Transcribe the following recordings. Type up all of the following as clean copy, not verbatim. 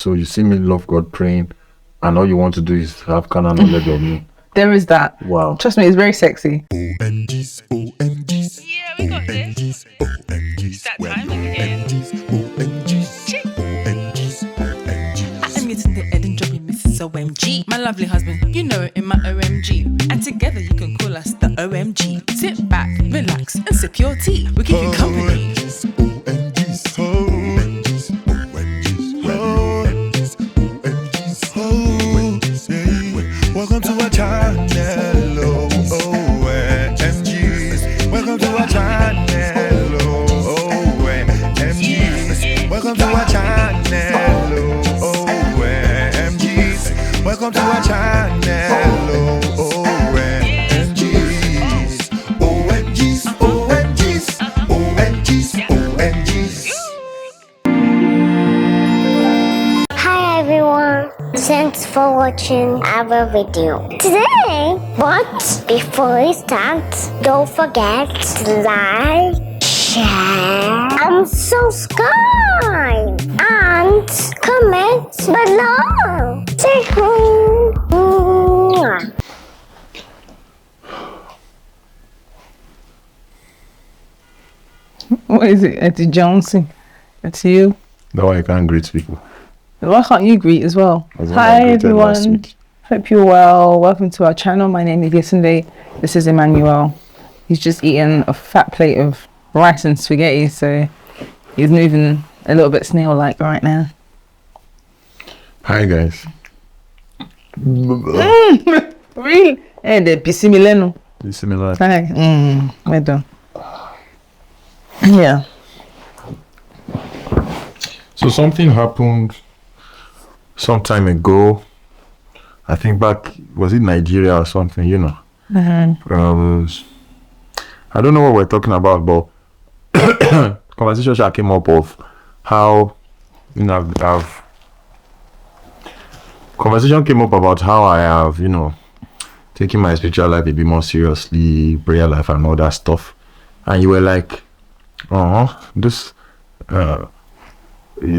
So you see me love God praying, and all you want to do is have carnal knowledge of me. There is that. Wow. Trust me, it's very sexy. OhEmGees, OhEmGees. Yeah, we got this. OhEmGees, That time again. OhEmGees, OhEmGees. I am meeting the Ed and Jobbing Mrs. OMG. My lovely husband, you know it in my OMG. And together you can call us the OMG. Sit back, relax, and sip your tea. We keep you company. OhEmGees, OhEmGees, OhEmGees, OhEmGees, OhEmGees, OhEmGees. Welcome to our channel, OhEmGees. Welcome to our channel, OhEmGees. Welcome to our channel, OhEmGees. Welcome to our channel, OhEmGees. OhEmGees, OhEmGees, OhEmGees, OhEmGees. Hi everyone, thanks for watching our video today. But before we start, don't forget to like, share, and subscribe, and comment below. Say hi. What is it? Eddie Johnson. It's you. That's why I can't greet people. Why can't you greet as well? That's why Hi I greeted last everyone. week. Hope you're well. Welcome to our channel. My name is Yetunde. This is Emmanuel. He's just eating a fat plate of rice and spaghetti, so he's moving a little bit snail-like right now. Hi guys. Really? Hey, the pisimileno. Similar. Hi. We're done. Yeah. So something happened some time ago. I think back, was it Nigeria or something, you know? I don't know what we're talking about, but conversation came up of how, you know, conversation came up about how I have, you know, taking my spiritual life a bit more seriously, prayer life and all that stuff. And you were like, this,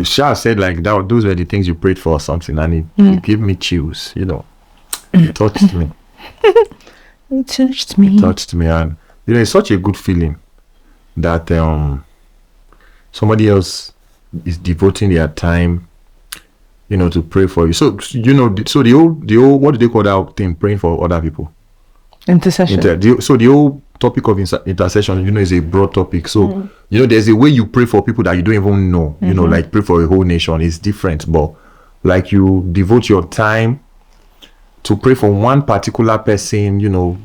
Shah said like that, those were the things you prayed for or something, and it gave me chills, you know. It touched me. It touched me. It touched me, and you know, it's such a good feeling that somebody else is devoting their time, you know, to pray for you. So you know, so the old what do they call that thing? Praying for other people. Intercession. So the whole topic of intercession, you know, is a broad topic. So you know, there's a way you pray for people that you don't even know. You know, like pray for a whole nation is different, but like you devote your time to pray for one particular person, you know,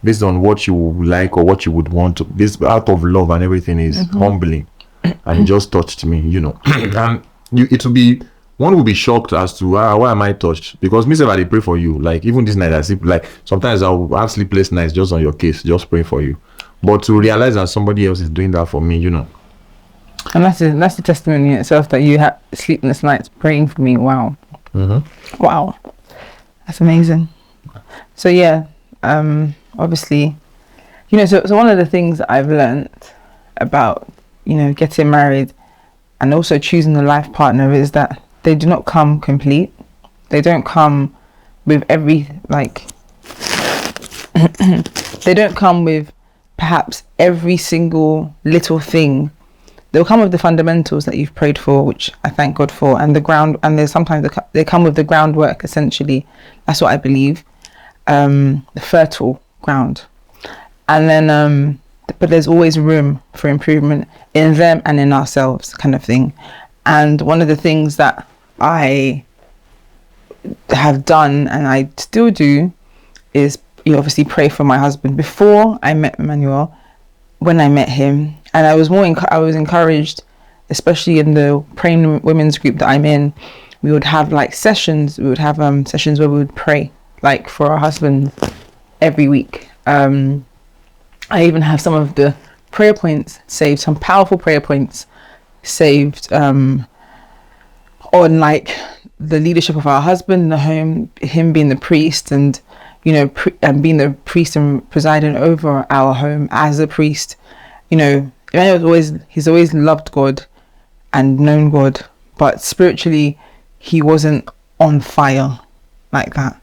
based on what you would like or what you would want to, this out of love and everything is humbling, and it just touched me, you know. And one will be shocked as to why am I touched, because me say I pray for you, like even this night I sleep, like sometimes I'll have sleepless nights just on your case, just praying for you, but to realize that somebody else is doing that for me, you know. And that's the testimony in itself, that you have sleepless nights praying for me. Wow. Wow. That's amazing. So yeah, obviously, you know, so one of the things that I've learned about, you know, getting married and also choosing a life partner is that they do not come complete. They don't come with every, like, they don't come with perhaps every single little thing. They'll come with the fundamentals that you've prayed for, which I thank God for, and the ground, and there's sometimes they come with the groundwork, essentially. That's what I believe, the fertile ground. And then, but there's always room for improvement in them and in ourselves, kind of thing. And one of the things that I have done, and I still do, is you obviously pray for my husband. Before I met Emmanuel, when I met him, and I was encouraged, especially in the praying women's group that I'm in, we would have like sessions. We would have sessions where we would pray like for our husbands every week. I even have some of the prayer points saved, some powerful prayer points saved on like the leadership of our husband in the home, him being the priest, and you know, and being the priest and presiding over our home as a priest. You know, he's always loved God and known God, but spiritually he wasn't on fire like that.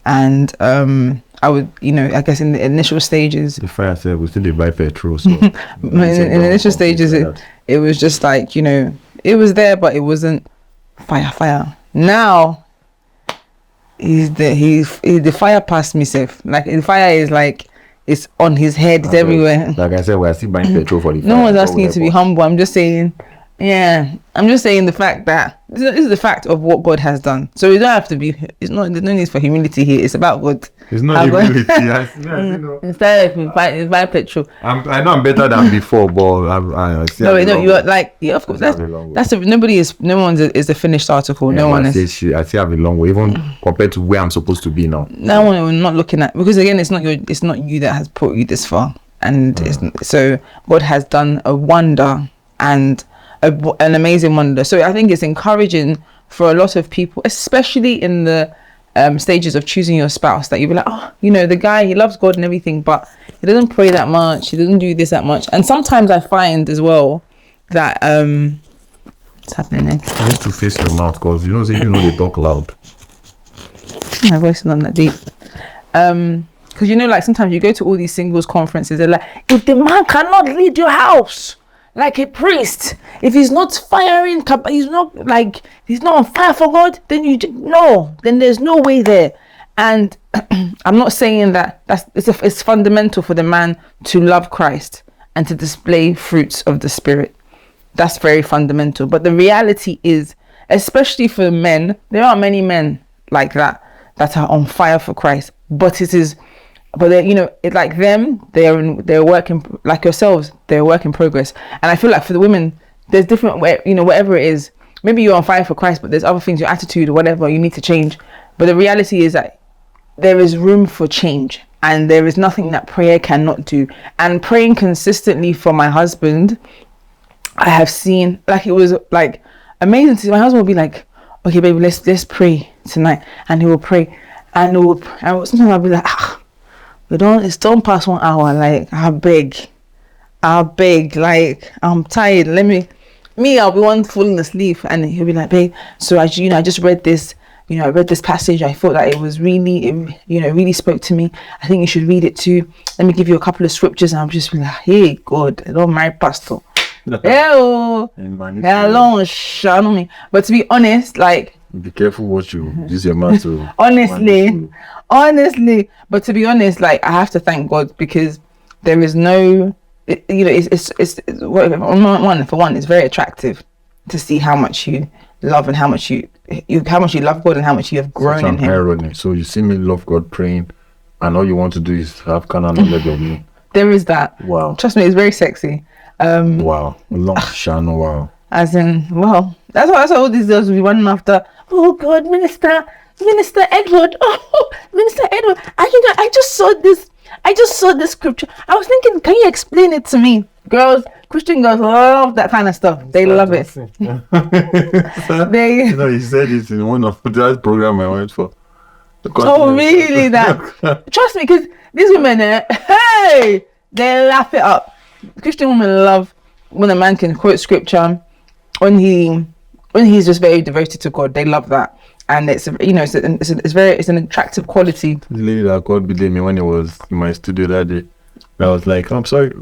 And I would, I guess in the initial stages, The fire said we still buy petrol. So in the initial stages, it was just like, it was there, but it wasn't fire. Now, he's the fire past me, safe. Like the fire is like, it's on his head, it's everywhere. Like I said, we're still buying petrol for the fire. No one's asking you to be humble. I'm just saying, the fact that this is the fact of what God has done. So you don't have to be. There's no need for humility here. It's about God. It's not humility. I know. Instead of buy petrol. I know I'm better than before, but I see. You're like, yeah, of course. No one is a finished article. Yeah, no one is. I still have a long way, even compared to where I'm supposed to be now. No one, we're not looking at, because again, it's not you that has put you this far, and so God has done a wonder, and an amazing wonder. So I think it's encouraging for a lot of people, especially in the stages of choosing your spouse, that you'll be like, the guy, he loves God and everything, but he doesn't pray that much, he doesn't do this that much. And sometimes I find as well that what's happening there? You need to face your mouth, because they talk loud. My voice is not that deep. Because like sometimes you go to all these singles conferences, they're like, if the man cannot lead your house like a priest, if he's not firing, he's not on fire for God, then then there's no way there. And I'm not saying that it's fundamental for the man to love Christ and to display fruits of the Spirit. That's very fundamental. But the reality is, especially for men, there aren't many men like that are on fire for Christ. But it's like them, they're working, like yourselves, they're a work in progress. And I feel like for the women, there's different, whatever it is, maybe you're on fire for Christ, but there's other things, your attitude or whatever, you need to change. But the reality is that there is room for change, and there is nothing that prayer cannot do. And praying consistently for my husband, I have seen, like, it was like amazing to see. My husband will be like, okay, baby, let's pray tonight, and he will pray, and sometimes I'll be like, it's don't pass 1 hour, like, I beg, like, I'm tired, I'll be one falling asleep, and he'll be like, babe, so I just read this, I read this passage, I thought that it was really, really spoke to me, I think you should read it too, let me give you a couple of scriptures, and I'm just like, hey, God, I don't marry pastor. Hello, shadow me. But to be honest, like, be careful what you use your mouth to. honestly, but to be honest, like, I have to thank God, because there is no, it's very attractive to see how much you love, and how much you love God, and how much you have grown in Him. Irony. So you see me love God, praying, and all you want to do is have carnal knowledge of me. There is that. Wow. Trust me, it's very sexy. Wow. Long shano. Wow. As in, well, that's why all these girls will be running after. Oh God, Minister Edward. Oh, Minister Edward. I just saw this scripture. I was thinking, can you explain it to me? Christian girls love that kind of stuff. They love it. You said it in one of that program I went for. Oh, really? That? Trust me, because these women, hey, they laugh it up. Christian women love when a man can quote scripture, when he's just very devoted to God. They love that, and it's an attractive quality. The lady that called me when he was in my studio that day, I was like, I'm sorry,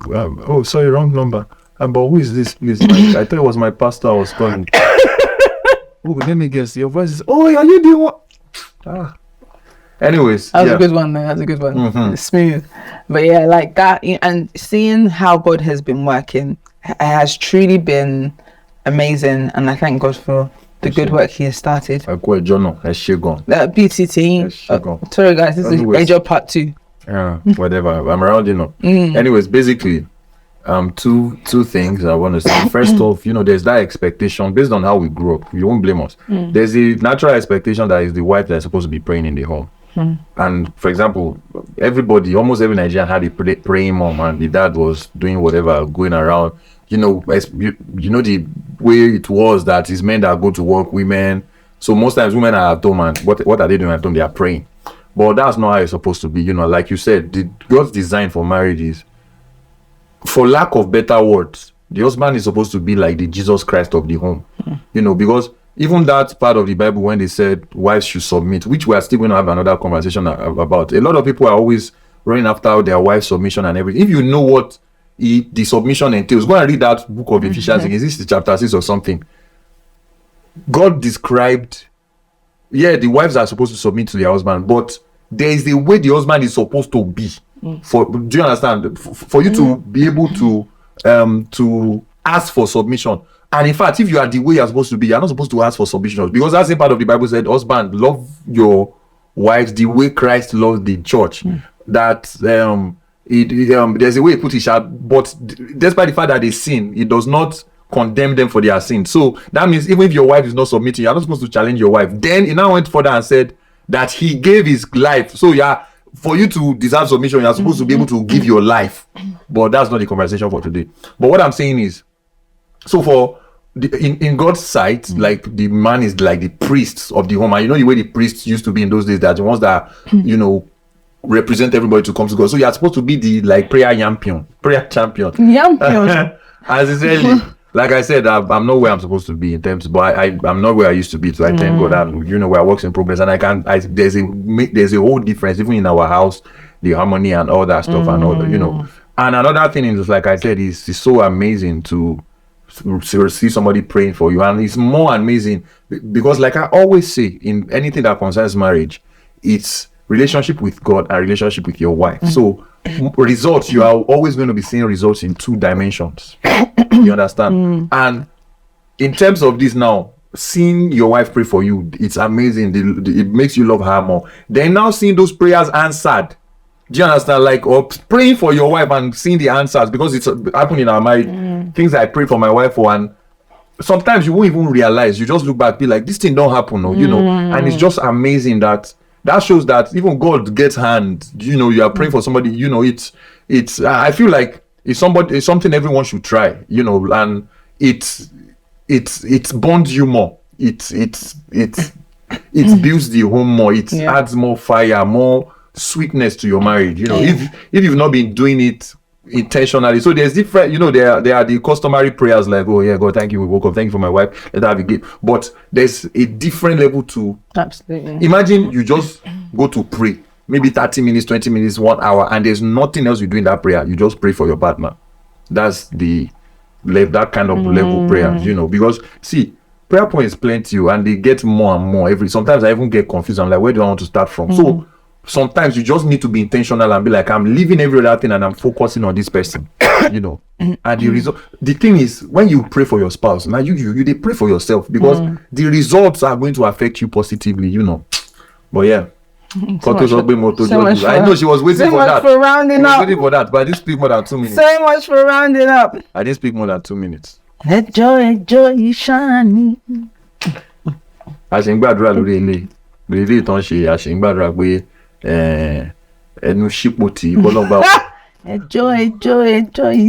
sorry, wrong number. But who is this, please? I thought it was my pastor I was calling. Oh, let me guess, your voice is, are you the one? Anyways, that's a good one, man. That's a good one. Mm-hmm. It's smooth, but yeah, like that, and seeing how God has been working has truly been amazing, and I thank God for the good work He has started. That beauty team. Sorry, guys, this is Angel Part 2. Yeah, whatever. I'm rounding up. Anyways, basically, two things I want to say. First off, there's that expectation based on how we grew up. You won't blame us. There's a natural expectation that is the wife that's supposed to be praying in the home. And for example, almost every Nigerian had a praying mom, and the dad was doing whatever, going around. The way it was, that it's men that go to work, women. So most times women are at home, and what are they doing at home? They are praying. But that's not how it's supposed to be. Like you said, God's design for marriage is, for lack of better words, the husband is supposed to be like the Jesus Christ of the home. Because even that part of the Bible when they said wives should submit, which we are still going to have another conversation about. A lot of people are always running after their wife's submission and everything. If you know what the submission entails, go and read that book of Ephesians. Is this chapter 6 or something? God described, the wives are supposed to submit to their husband, but there is the way the husband is supposed to be. Do you understand? For you to be able to ask for submission. And in fact, if you are the way you're supposed to be, you're not supposed to ask for submission, because that's the part of the Bible said, husband, love your wives the way Christ loved the church. That there's a way he put it, but despite the fact that they sin, it does not condemn them for their sin. So that means even if your wife is not submitting, you're not supposed to challenge your wife. Then he now went further and said that he gave his life. So for you to deserve submission, you're supposed to be able to give your life. But that's not the conversation for today. But what I'm saying is, so for in God's sight, like the man is like the priests of the home. And you know the way the priests used to be in those days, that the ones that represent everybody to come to God. So you're supposed to be the like prayer champion. As Israeli, like I said, I'm not where I'm supposed to be in terms, but I'm not where I used to be. So I thank God that we're works in progress, and there's a whole difference even in our house, the harmony and all that stuff and all that, And another thing is, like I said, it's so amazing to see somebody praying for you, and it's more amazing because, like I always say, in anything that concerns marriage, it's relationship with God and relationship with your wife. So results, you are always going to be seeing results in 2 dimensions. You understand? And in terms of this now, seeing your wife pray for you, it's amazing. It makes you love her more. Then now seeing those prayers answered, do you understand? Like, or praying for your wife and seeing the answers, because it's happening in our marriage. Things I pray for my wife for, and sometimes you won't even realize. You just look back, be like, this thing don't happen, and it's just amazing that shows that even God gets hand. You are praying for somebody. It's. I feel like it's something everyone should try. And it bonds you more. It builds the home more. It adds more fire, more sweetness to your marriage. If you've not been doing it intentionally, so there's different. There are the customary prayers like, oh yeah, God, thank you, we woke up, thank you for my wife, let her have a gift. But there's a different level to. Absolutely. Imagine you just go to pray, maybe 30 minutes, 20 minutes, 1 hour, and there's nothing else you do in that prayer. You just pray for your partner. That's that kind of level prayer, because see, prayer points plenty, and they get more and more sometimes I even get confused. I'm like, where do I want to start from? So sometimes you just need to be intentional and be like, I'm leaving every other thing and I'm focusing on this person, and the result. The thing is, when you pray for your spouse, now you they pray for yourself, because the results are going to affect you positively, But yeah, I know she was waiting for that. For rounding up. Waiting for that, but I didn't speak more than 2 minutes. So much for rounding up. I didn't speak more than 2 minutes. Let joy shine. Àṣìǹgbàdúrà lórí ilé ìtàn ṣe àṣìǹgbàdúrà pé ẹnu ṣípò tí bọ́lọ́gbà. Joy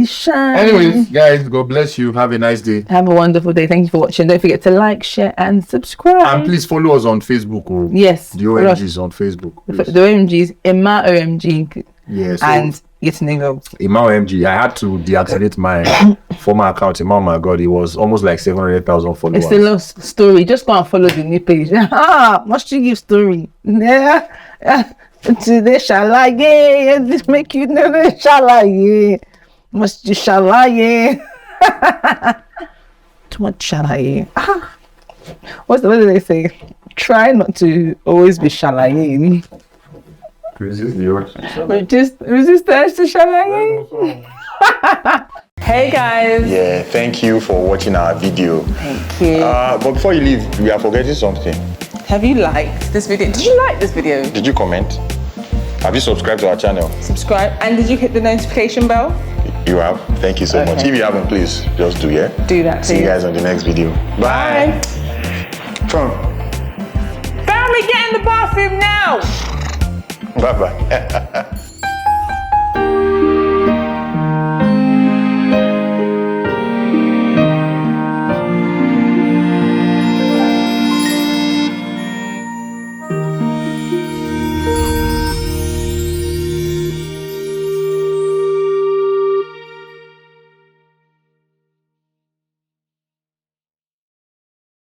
shine. Anyways, guys, God bless you. Have a nice day. Have a wonderful day. Thank you for watching. Don't forget to like, share, and subscribe. And please follow us on Facebook. Yes. The OhEmGees on Facebook. The OhEmGees, Emma OhEmG. Yes. And getting involved. Emma OhEmG. I had to deactivate my former account. Emma, oh my God, it was almost like 700,000 followers. It's a long story. Just go and follow the new page. Must you give story? Yeah. Today shalaye, this make you never shalaye. Must you shalaye? Too much shalaye. What do they say? Try not to always be shalaye. Resist the urge. Resistance to shalaye. Hey guys. Yeah, thank you for watching our video. Thank you. But before you leave, we are forgetting something. Have you liked this video? Did you like this video? Did you comment? Have you subscribed to our channel? Subscribe. And did you hit the notification bell? You have. Thank you so much. If you haven't, please just do, yeah? Do that, please. See you guys on the next video. Bye. Family, get in the bathroom now. Bye-bye.